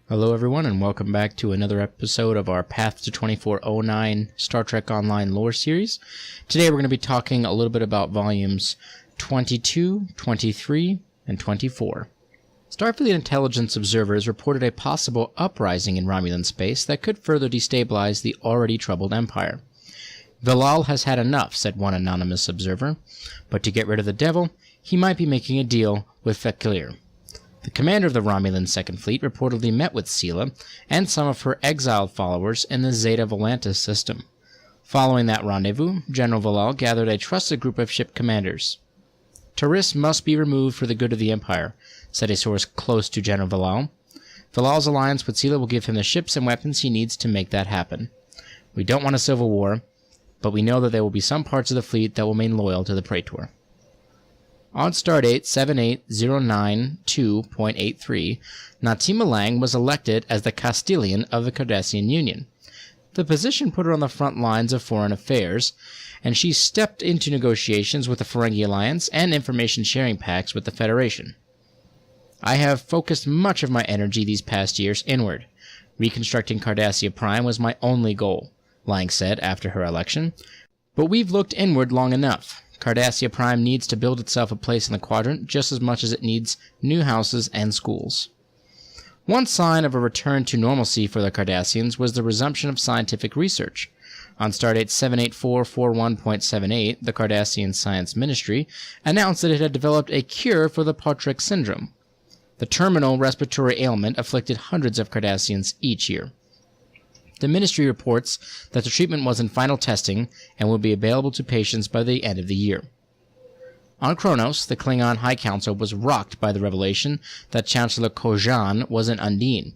Hello everyone, and welcome back to another episode of our Path to 2409 Star Trek Online lore series. Today we're going to be talking a little bit about volumes 22, 23, and 24. Starfleet intelligence observers reported a possible uprising in Romulan space that could further destabilize the already troubled Empire. "Vilal has had enough," said one anonymous observer, "but to get rid of the devil, he might be making a deal with Fek'lir." The commander of the Romulan Second Fleet reportedly met with Sela and some of her exiled followers in the Zeta Volantis system. Following that rendezvous, General Vilal gathered a trusted group of ship commanders. "Taris must be removed for the good of the Empire," said a source close to General Vilal. "Vilal's alliance with Sela will give him the ships and weapons he needs to make that happen. We don't want a civil war, but we know that there will be some parts of the fleet that will remain loyal to the Praetor." On Stardate 78092.83, Natima Lang was elected as the Castellan of the Cardassian Union. The position put her on the front lines of foreign affairs, and she stepped into negotiations with the Ferengi Alliance and information-sharing pacts with the Federation. "I have focused much of my energy these past years inward. Reconstructing Cardassia Prime was my only goal," Lang said after her election. "But we've looked inward long enough. Cardassia Prime needs to build itself a place in the quadrant just as much as it needs new houses and schools." One sign of a return to normalcy for the Cardassians was the resumption of scientific research. On Stardate 78441.78, the Cardassian Science Ministry announced that it had developed a cure for the Pautrick syndrome. The terminal respiratory ailment afflicted hundreds of Cardassians each year. The ministry reports that the treatment was in final testing and will be available to patients by the end of the year. On Kronos, the Klingon High Council was rocked by the revelation that Chancellor Kojan was an Undine.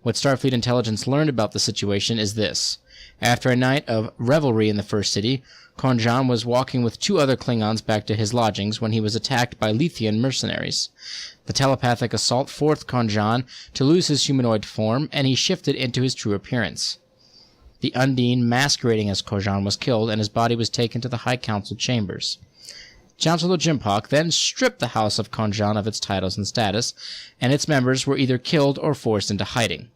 What Starfleet intelligence learned about the situation is this. After a night of revelry in the First City, Kojan was walking with two other Klingons back to his lodgings when he was attacked by Lethean mercenaries. The telepathic assault forced Kojan to lose his humanoid form, and he shifted into his true appearance. The Undine masquerading as Kojan was killed, and his body was taken to the High Council chambers. Chancellor Jimpock then stripped the House of Kojan of its titles and status, and its members were either killed or forced into hiding.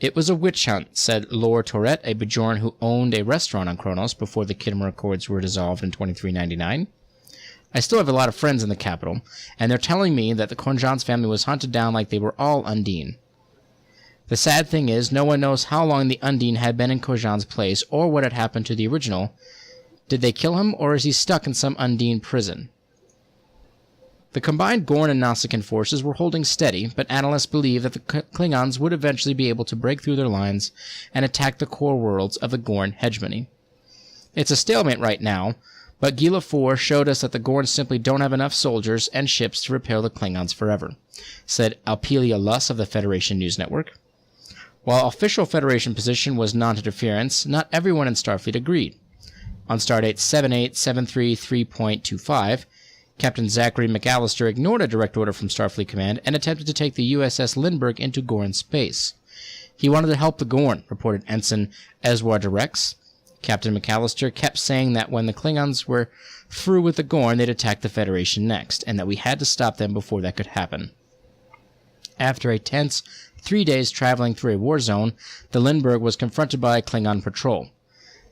"It was a witch hunt," said Laure Tourette, a Bajoran who owned a restaurant on Kronos before the Khitomer Accords were dissolved in 2399. "I still have a lot of friends in the capital, and they're telling me that the Kojans family was hunted down like they were all Undine. The sad thing is, no one knows how long the Undine had been in Kojan's place or what had happened to the original. Did they kill him, or is he stuck in some Undine prison?" The combined Gorn and Nausicaan forces were holding steady, but analysts believe that the Klingons would eventually be able to break through their lines and attack the core worlds of the Gorn hegemony. "It's a stalemate right now, but Gila 4 showed us that the Gorn simply don't have enough soldiers and ships to repel the Klingons forever," said Alpelia Luss of the Federation News Network. While official Federation position was non-interference, not everyone in Starfleet agreed. On Stardate 78733.25, Captain Zachary McAllister ignored a direct order from Starfleet Command and attempted to take the USS Lindbergh into Gorn space. "He wanted to help the Gorn," reported Ensign Ezra Rex. Captain McAllister kept saying that when the Klingons were through with the Gorn, they'd attack the Federation next, and that we had to stop them before that could happen. After a tense 3 days traveling through a war zone, the Lindbergh was confronted by a Klingon patrol.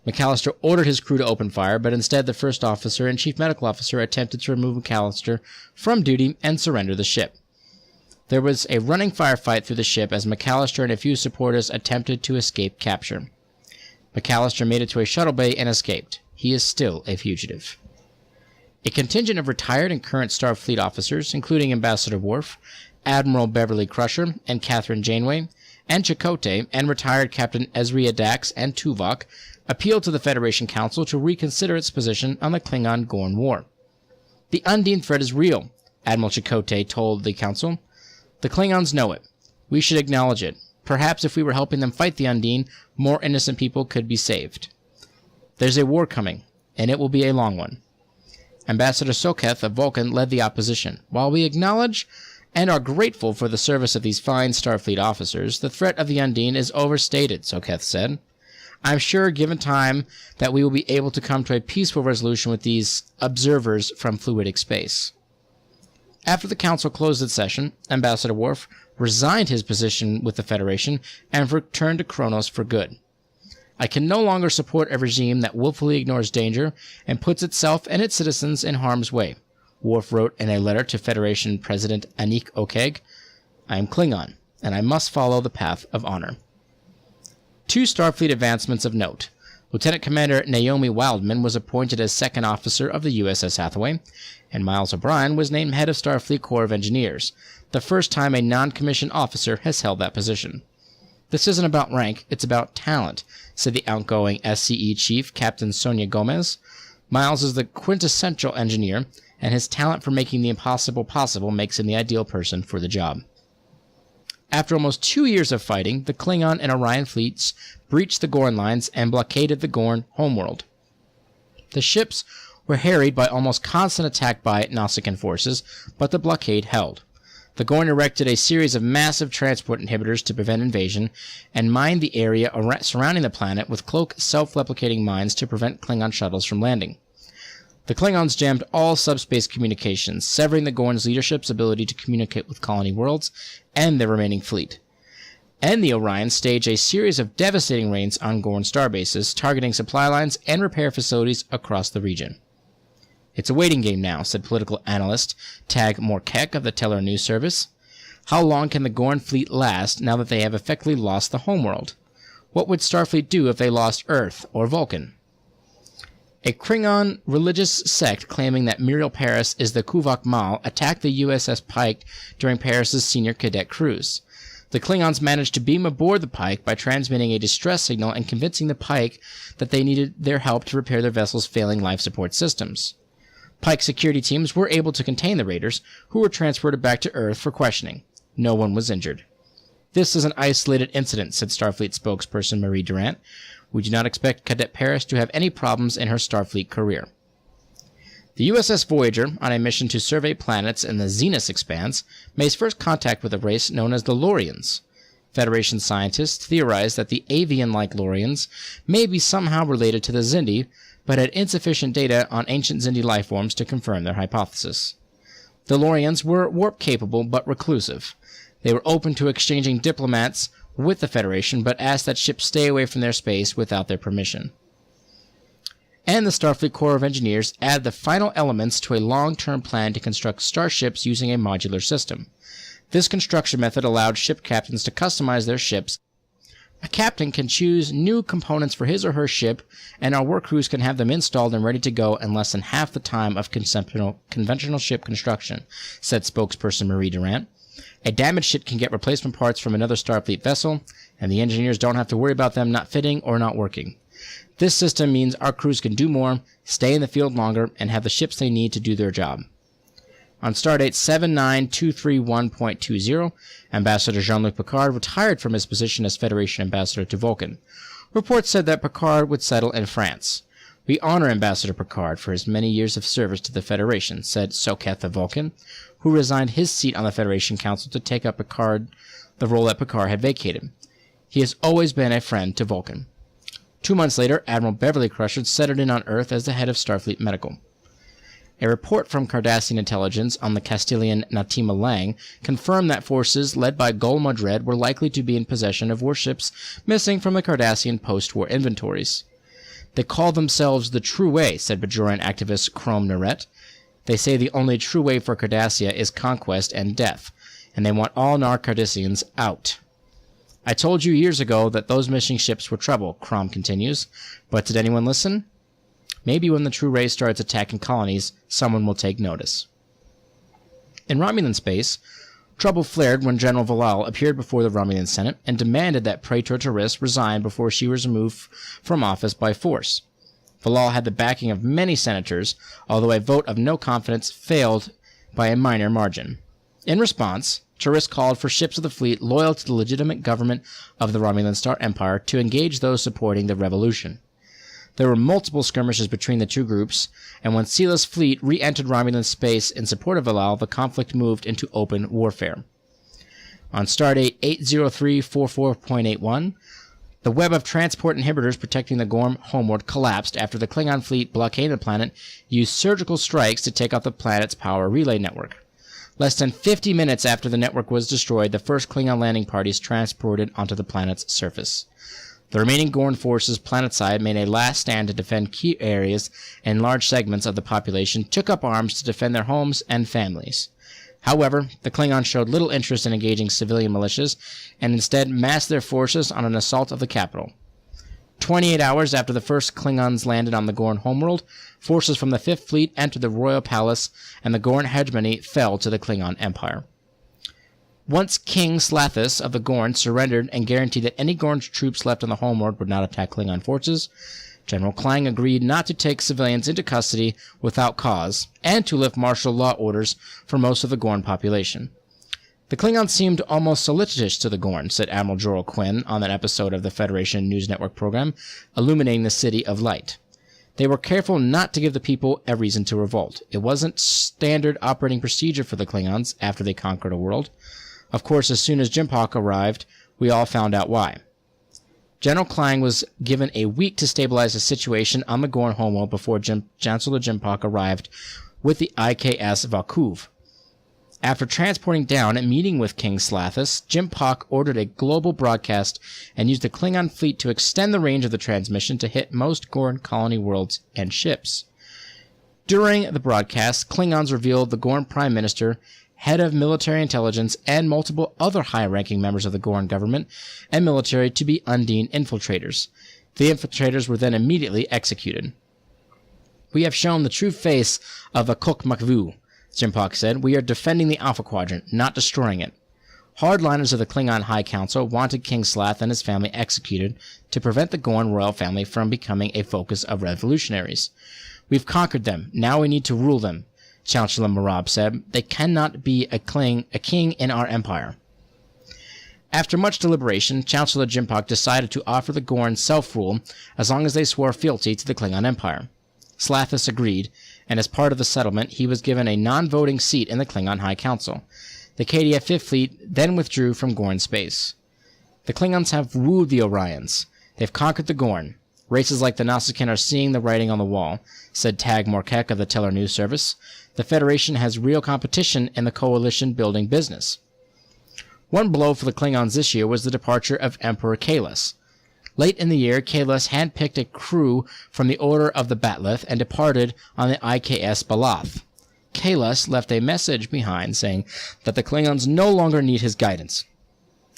McAllister ordered his crew to open fire, but instead the first officer and chief medical officer attempted to remove McAllister from duty and surrender the ship. There was a running firefight through the ship as McAllister and a few supporters attempted to escape capture. McAllister made it to a shuttle bay and escaped. He is still a fugitive. A contingent of retired and current Starfleet officers, including Ambassador Worf, Admiral Beverly Crusher, and Catherine Janeway, and Chakotay, and retired Captain Ezria Dax and Tuvok, appealed to the Federation Council to reconsider its position on the Klingon-Gorn War. "The Undine threat is real," Admiral Chakotay told the Council. "The Klingons know it. We should acknowledge it. Perhaps if we were helping them fight the Undine, more innocent people could be saved. There's a war coming, and it will be a long one." Ambassador Soketh of Vulcan led the opposition. "While we acknowledge and are grateful for the service of these fine Starfleet officers, the threat of the Undine is overstated," Soketh said. I'm sure, given time, that we will be able to come to a peaceful resolution with these observers from fluidic space. After the council closed its session, Ambassador Worf resigned his position with the Federation and returned to Kronos for good. I can no longer support a regime that willfully ignores danger and puts itself and its citizens in harm's way, Worf wrote in a letter to Federation President Anik Okeg. I am Klingon, and I must follow the path of honor. 2 Starfleet advancements of note. Lieutenant Commander Naomi Wildman was appointed as second officer of the USS Hathaway, and Miles O'Brien was named head of Starfleet Corps of Engineers, the first time a non-commissioned officer has held that position. This isn't about rank, it's about talent, said the outgoing SCE chief, Captain Sonia Gomez. Miles is the quintessential engineer, and his talent for making the impossible possible makes him the ideal person for the job. After almost 2 years of fighting, the Klingon and Orion fleets breached the Gorn lines and blockaded the Gorn homeworld. The ships were harried by almost constant attack by Nausicaan forces, but the blockade held. The Gorn erected a series of massive transport inhibitors to prevent invasion, and mined the area surrounding the planet with cloak self-replicating mines to prevent Klingon shuttles from landing. The Klingons jammed all subspace communications, severing the Gorn's leadership's ability to communicate with colony worlds and their remaining fleet. And the Orions staged a series of devastating raids on Gorn starbases, targeting supply lines and repair facilities across the region. It's a waiting game now, said political analyst Tag Morkek of the Teller News Service. How long can the Gorn fleet last now that they have effectively lost the homeworld? What would Starfleet do if they lost Earth or Vulcan? A Klingon religious sect claiming that Muriel Paris is the Kuvok Mal attacked the USS Pike during Paris's senior cadet cruise. The Klingons managed to beam aboard the Pike by transmitting a distress signal and convincing the Pike that they needed their help to repair their vessel's failing life support systems. Pike security teams were able to contain the raiders, who were transported back to Earth for questioning. No one was injured. This is an isolated incident, said Starfleet spokesperson Marie Durant. We do not expect Cadet Paris to have any problems in her Starfleet career. The USS Voyager, on a mission to survey planets in the Zenus expanse, makes first contact with a race known as the Lorians. Federation scientists theorized that the avian-like Lorians may be somehow related to the Xindi, but had insufficient data on ancient Xindi lifeforms to confirm their hypothesis. The Lorians were warp-capable but reclusive. They were open to exchanging diplomats with the Federation, but asked that ships stay away from their space without their permission. And the Starfleet Corps of Engineers add the final elements to a long-term plan to construct starships using a modular system. This construction method allowed ship captains to customize their ships. A captain can choose new components for his or her ship, and our work crews can have them installed and ready to go in less than half the time of conventional ship construction, said spokesperson Marie Durant. A damaged ship can get replacement parts from another Starfleet vessel, and the engineers don't have to worry about them not fitting or not working. This system means our crews can do more, stay in the field longer, and have the ships they need to do their job. On Stardate 79231.20, Ambassador Jean-Luc Picard retired from his position as Federation Ambassador to Vulcan. Reports said that Picard would settle in France. We honor Ambassador Picard for his many years of service to the Federation, said Soketh of Vulcan, who resigned his seat on the Federation Council to take up the role that Picard had vacated. He has always been a friend to Vulcan. 2 months later, Admiral Beverly Crusher settled in on Earth as the head of Starfleet Medical. A report from Cardassian intelligence on the Castilian Natima Lang confirmed that forces led by Gul Madred were likely to be in possession of warships missing from the Cardassian post-war inventories. They call themselves the True Way, said Bajoran activist Chrome Naret. They say the only true way for Cardassia is conquest and death, and they want all Cardassians out. I told you years ago that those missing ships were trouble, Crom continues, but did anyone listen? Maybe when the True Ray starts attacking colonies, someone will take notice. In Romulan space, trouble flared when General Valal appeared before the Romulan Senate and demanded that Praetor Terris resign before she was removed from office by force. Valal had the backing of many senators, although a vote of no confidence failed by a minor margin. In response, Terris called for ships of the fleet loyal to the legitimate government of the Romulan Star Empire to engage those supporting the revolution. There were multiple skirmishes between the two groups, and when Sila's fleet re-entered Romulan space in support of Valal, the conflict moved into open warfare. On Stardate 80344.81, The web of transport inhibitors protecting the Gorn homeworld collapsed after the Klingon fleet blockading the planet used surgical strikes to take out the planet's power relay network. Less than 50 minutes after the network was destroyed, the first Klingon landing parties transported onto the planet's surface. The remaining Gorn forces planetside made a last stand to defend key areas, and large segments of the population took up arms to defend their homes and families. However, the Klingons showed little interest in engaging civilian militias, and instead massed their forces on an assault of the capital. 28 hours after the first Klingons landed on the Gorn homeworld, forces from the Fifth Fleet entered the royal palace, and the Gorn hegemony fell to the Klingon Empire. Once King Slathis of the Gorn surrendered and guaranteed that any Gorn troops left on the homeworld would not attack Klingon forces, General Klang agreed not to take civilians into custody without cause, and to lift martial law orders for most of the Gorn population. The Klingons seemed almost solicitous to the Gorn, said Admiral Jorel Quinn on an episode of the Federation News Network program, Illuminating the City of Light. They were careful not to give the people a reason to revolt. It wasn't standard operating procedure for the Klingons after they conquered a world. Of course, as soon as Jimpak arrived, we all found out why. General Klang was given a week to stabilize the situation on the Gorn homeworld before Chancellor Jimpak arrived with the IKS Valkuv. After transporting down and meeting with King Slathis, Jimpak ordered a global broadcast and used the Klingon fleet to extend the range of the transmission to hit most Gorn colony worlds and ships. During the broadcast, Klingons revealed the Gorn Prime Minister, head of military intelligence, and multiple other high-ranking members of the Gorn government and military to be Undine infiltrators. The infiltrators were then immediately executed. "We have shown the true face of a Kok Makvu," Jimpak said. "We are defending the Alpha Quadrant, not destroying it." Hardliners of the Klingon High Council wanted King Slath and his family executed to prevent the Gorn royal family from becoming a focus of revolutionaries. "We've conquered them. Now we need to rule them," Chancellor Marab said. "They cannot be a king in our empire." After much deliberation, Chancellor Jimpak decided to offer the Gorn self-rule as long as they swore fealty to the Klingon Empire. Slathis agreed, and as part of the settlement, he was given a non-voting seat in the Klingon High Council. The KDF Fifth Fleet then withdrew from Gorn space. "The Klingons have wooed the Orions. They've conquered the Gorn. Races like the Nausicaan are seeing the writing on the wall," said Tag Morkek of the Teller News Service. "The Federation has real competition in the coalition-building business." One blow for the Klingons this year was the departure of Emperor Kahless. Late in the year, Kahless handpicked a crew from the Order of the Batleth and departed on the IKS Balath. Kahless left a message behind saying that the Klingons no longer need his guidance,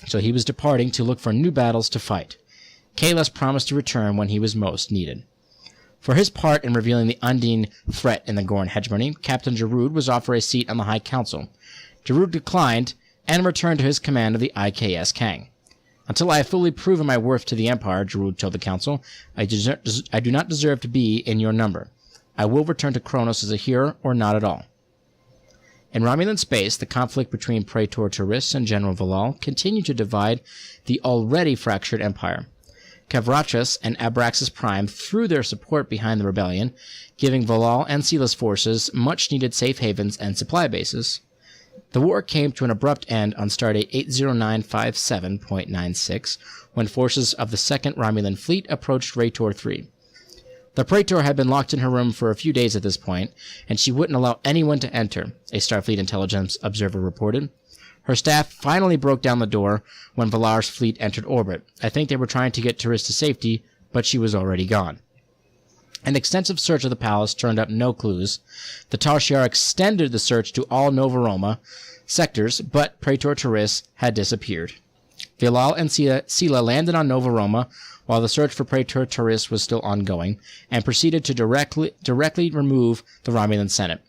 so he was departing to look for new battles to fight. Kahless promised to return when he was most needed. For his part in revealing the Undine threat in the Gorn hegemony, Captain Jarud was offered a seat on the High Council. Jarud declined and returned to his command of the IKS Kang. "Until I have fully proven my worth to the Empire," Jarud told the Council, I do not deserve to be in your number. I will return to Kronos as a hero or not at all." In Romulan space, the conflict between Praetor Taris and General Valal continued to divide the already fractured Empire. Kavratras and Abraxas Prime threw their support behind the rebellion, giving Valal and Sila's forces much-needed safe havens and supply bases. The war came to an abrupt end on stardate 80957.96 when forces of the 2nd Romulan Fleet approached Raytor 3. The Praetor had been locked in her room for a few days at this point, and she wouldn't allow anyone to enter, a Starfleet intelligence observer reported. Her staff finally broke down the door when Valar's fleet entered orbit. I think they were trying to get Taris to safety, but she was already gone. An extensive search of the palace turned up no clues. The Tal Shiar extended the search to all Nova Roma sectors, but Praetor Taris had disappeared. Valal and Sila landed on Nova Roma while the search for Praetor Taris was still ongoing, and proceeded to directly remove the Romulan Senate.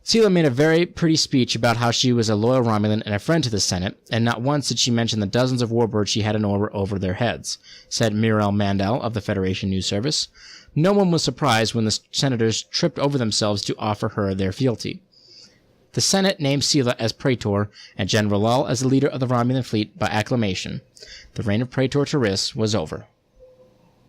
Sila made a very pretty speech about how she was a loyal Romulan and a friend to the Senate, and not once did she mention the dozens of warbirds she had in orbit over their heads, said Mirel Mandel of the Federation News Service. No one was surprised when the senators tripped over themselves to offer her their fealty. The Senate named Sila as Praetor and General Valal as the leader of the Romulan fleet by acclamation. The reign of Praetor Taris was over.